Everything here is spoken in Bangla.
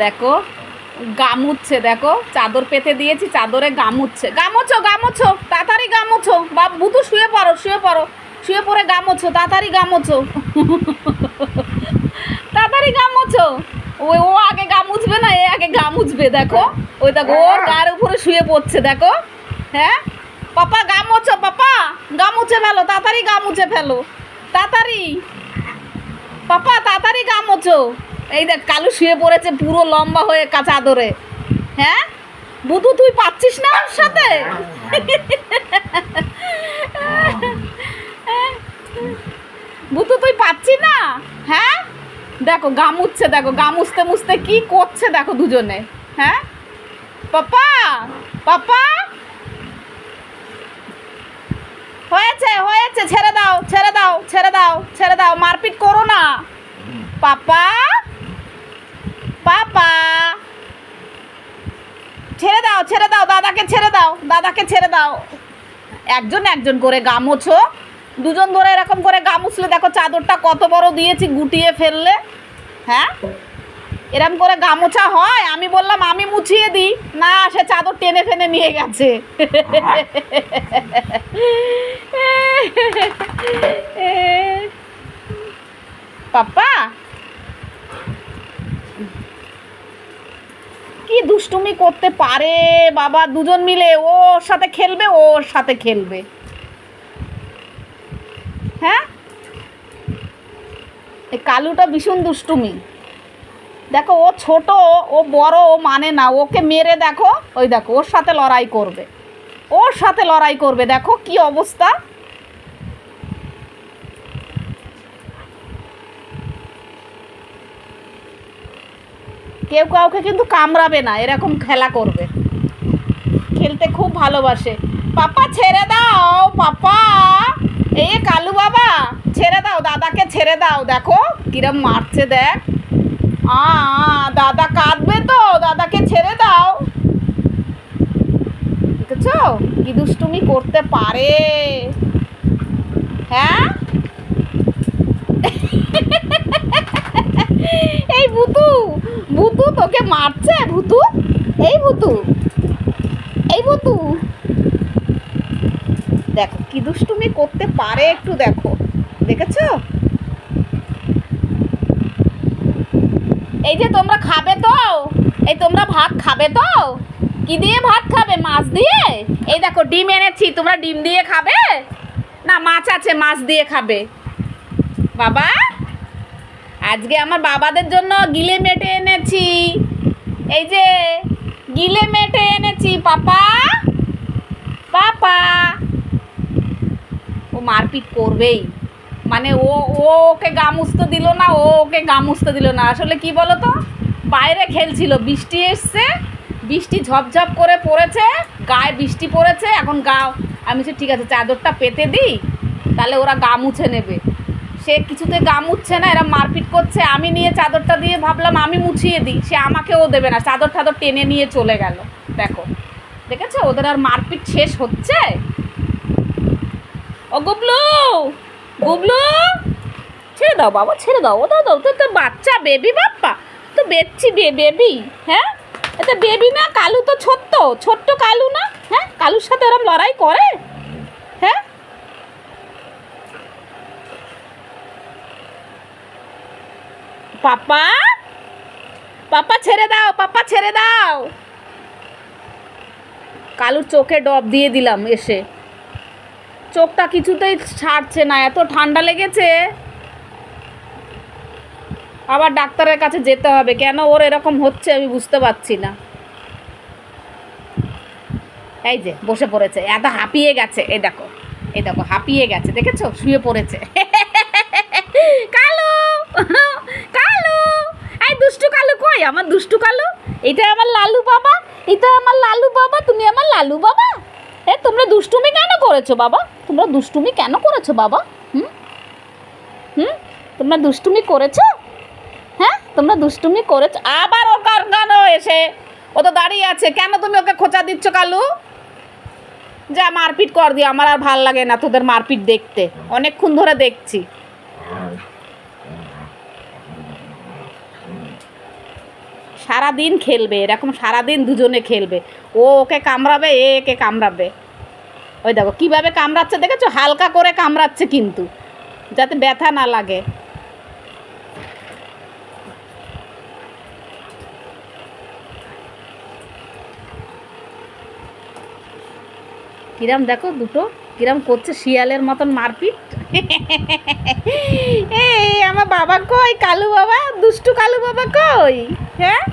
দেখো গামুচ্ছে, দেখো চাদর পেতে দিয়েছি, চাদরে গামুচ্ছে। গামোছো গামোছো, তাড়াতাড়ি গামোছো। বুতু শুয়ে পড়ো, শুয়ে পড়ো, শুয়ে পড়ে গামোছো, তাড়াতাড়ি গামোছো, তাড়াতাড়ি গামোছো। ওই ও আগে গামুছবে না, এ আগে গামুছবে। দেখো ওই দেখো ওর গায়ের উপরে শুয়ে পড়ছে, দেখো। হ্যাঁ পাপা গামোছো, পাপা গামুছে ফেলো, তাড়াতাড়ি গামুছে ফেলো, তাড়াতাড়ি পাপা তাড়াতাড়ি গামোছো। এই দেখ কালু শুয়ে পড়েছে পুরো লম্বা হয়ে চাদরে। হ্যাঁ বুধু তুই পাচ্ছিস না ওর সাথে? বুধু তুই পাচ্ছি না? হ্যাঁ দেখো গামুচ্ছে, দেখো গামুছতে মুছতে কি করছে দেখো দুজনে। হ্যাঁ পাপা, পাপা হয়েছে হয়েছে, ছেড়ে দাও ছেড়ে দাও ছেড়ে দাও ছেড়ে দাও, মারপিট করো না। পাপা, পাপা ছেড়ে দাও ছেড়ে দাও, দাদাকে ছেড়ে দাও, দাদাকে ছেড়ে দাও। একজন একজন করে গামোছো, দুজন ধরে এরকম করে গামুছলে দেখো চাদরটা কত বড় দিয়েছি, গুটিয়ে ফেললে। হ্যাঁ এরকম করে গামোছা হয়? আমি বললাম আমি মুছিয়ে দিই, না সে চাদর টেনে ফেনে নিয়ে গেছে। পাপা কি দুষ্টুমি করতে পারে বাবা, দুজন মিলে ওর সাথে খেলবে, ওর সাথে খেলবে। হ্যাঁ এই কালুটা ভীষণ দুষ্টুমি। দেখো ও ছোট, ও বড়, ও মানে না, ওকে মেরে দেখো, ওই দেখো ওর সাথে লড়াই করবে, ওর সাথে লড়াই করবে। দেখো কি অবস্থা। কেউ কাউকে কিন্তু কামড়াবে না, এরকম খেলা করবে, খেলতে খুব ভালোবাসে। পাপা ছেড়ে দাও, পাপা এই কালু বাবা ছেড়ে দাও, দাদাকে ছেড়ে দাও। দেখো কিরম মারছে দেখ, দাদা কাঁদবে তো, দাদাকে ছেড়ে দাও। দেখেছো কি দুষ্টুমি করতে পারে। হ্যাঁ এই ভুতু, ভুতু তোকে মারছে, ভুতু এই ভুতু, এই ভুতু দেখো কি দুষ্টুমি করতে পারে, একটু দেখো, দেখেছো? এই যে তোমরা খাবে তো, এই তোমরা ভাত খাবে তো? কি দিয়ে ভাত খাবে? মাছ দিয়ে? এই দেখো ডিম এনেছি, তোমরা ডিম দিয়ে খাবে না মাছ আছে মাছ দিয়ে খাবে? বাবা আজকে আমার বাবাদের জন্য গিলে মেটে এনেছি, এই যে গিলে মেটে এনেছি। পাপা, পাপা ও মারপিট করবেই, মানে ও ওকে গা মুছতে দিল না, ও ওকে গা মুছতে দিল না। আসলে কি বলো তো, বাইরে খেলছিল, বৃষ্টি এসছে, বৃষ্টি ঝপঝপ করে পড়েছে, গায়ে বৃষ্টি পড়েছে, এখন গা, আমি বলছি ঠিক আছে চাদরটা পেতে দিই, তাহলে ওরা গা মুছে নেবে। সে কিছুতে গা মুছছে না, এরা মারপিট করছে। আমি নিয়ে চাদরটা দিয়ে ভাবলাম আমি মুছিয়ে দিই, সে আমাকেও দেবে না, চাদর টাদর টেনে নিয়ে চলে গেল। দেখো দেখেছো ওদের আর মারপিট শেষ হচ্ছে। ও গুবলু, গুবলু ছেড়ে দাও বাবা, ছেড়ে দাও, ও দাও দাও, তো বাচ্চা বেবি, বাপ্পা তো বেচছি বেবি। হ্যাঁ এটা বেবি না, কালু তো ছোট্ট, ছোট্ট কালু না? হ্যাঁ কালুর সাথে ওরম লড়াই করে? হ্যাঁ পাপা, পাপা ছেড়ে দাও, পাপা ছেড়ে দাও। কালুর চোখে ডব দিয়ে দিলাম এসে, চোখটা কিছুতেই ছাড়ছে না, এত ঠান্ডা লেগেছে। আবার ডাক্তারের কাছে যেতে হবে, কেন ওর এরকম হচ্ছে আমি বুঝতে পারছি না। এই যে বসে পড়েছে, এত হাঁপিয়ে গেছে, এই দেখো, এই দেখো হাঁপিয়ে গেছে, দেখেছো শুয়ে পড়েছে। কালু, কালু এই দুষ্টু কালু কই? আমার দুষ্টু কালু, এটা আমার লালু বাবা, এটা আমার লালু বাবা, তুমি আমার লালু বাবা। তোমরা দুষ্টুমি কেন করেছো বাবা? তোমরা দুষ্টুমি কেন করেছো বাবা? হুম হুম তোমরা দুষ্টুমি করেছো? হ্যাঁ তোমরা দুষ্টুমি করেছো? আবার ও কেন এসে, ও তো দাঁড়িয়ে আছে, কেন তুমি ওকে খোঁচা দিচ্ছ কালু? যা মারপিট কর দিয়ে, আমার আর ভাল লাগে না তোদের মারপিট দেখতে, অনেকক্ষণ ধরে দেখছি। সারাদিন খেলবে, এরকম সারাদিন দুজনে খেলবে। ও ওকে কামড়াবে, এ একে কামড়াবে। ওই দেখো কীভাবে কামড়াচ্ছে দেখেছো, হালকা করে কামড়াচ্ছে কিন্তু, যাতে ব্যথা না লাগে। কিরাম দেখো দুটো কিরাম করছে, শিয়ালের মতন মারপিট। এই আমার বাবা কই, কালু বাবা, দুষ্টু কালু বাবা কই? হ্যাঁ